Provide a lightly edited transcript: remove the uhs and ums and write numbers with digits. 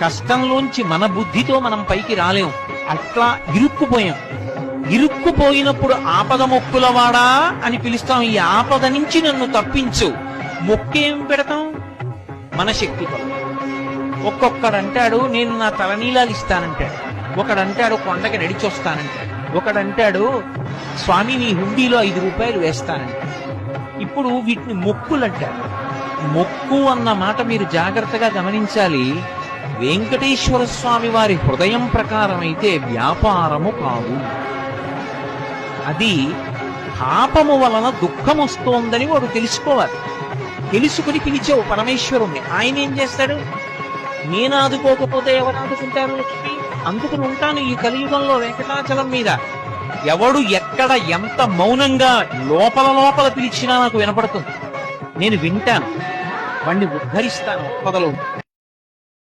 కష్టంలోంచి మన బుద్ధితో మనం పైకి రాలేం. అట్లా ఇరుక్కుపోయాం. ఇరుక్కుపోయినప్పుడు ఆపద మొక్కులవాడా అని పిలుస్తాం. ఈ ఆపద నుంచి నన్ను తప్పించు. మొక్కేం పెడతాం? మన శక్తి కొల. ఒక్కొక్కడంటాడు నేను నా తలనీలాలు ఇస్తానంటాడు. ఒకడంటాడు కొండకి నడిచొస్తానంటాడు. ఒకడంటాడు స్వామి నీ హుండీలో 5 రూపాయలు వేస్తానంటాడు. ఇప్పుడు వీటిని మొక్కులంటారు. మొక్కు అన్న మాట మీరు జాగ్రత్తగా గమనించాలి. వెంకటేశ్వర స్వామి వారి హృదయం ప్రకారం అయితే వ్యాపారము కాదు. అది పాపము వలన దుఃఖం వస్తోందని వాడు తెలుసుకోవాలి. తెలుసుకుని పిలిచావు పరమేశ్వరుణ్ణి. ఆయన ఏం చేస్తాడు? నేను ఆదుకోకపోతే ఎవరు ఆదుకుంటారు? లక్ష్మి అందుకని ఉంటాను ఈ కలియుగంలో వెంకటాచలం మీద. ఎవడు ఎక్కడ ఎంత మౌనంగా లోపల లోపల పిలిచినా నాకు వినపడుతుంది. నేను వింటాను, వాణ్ణి ఉద్ధరిస్తాను ఆపదలో.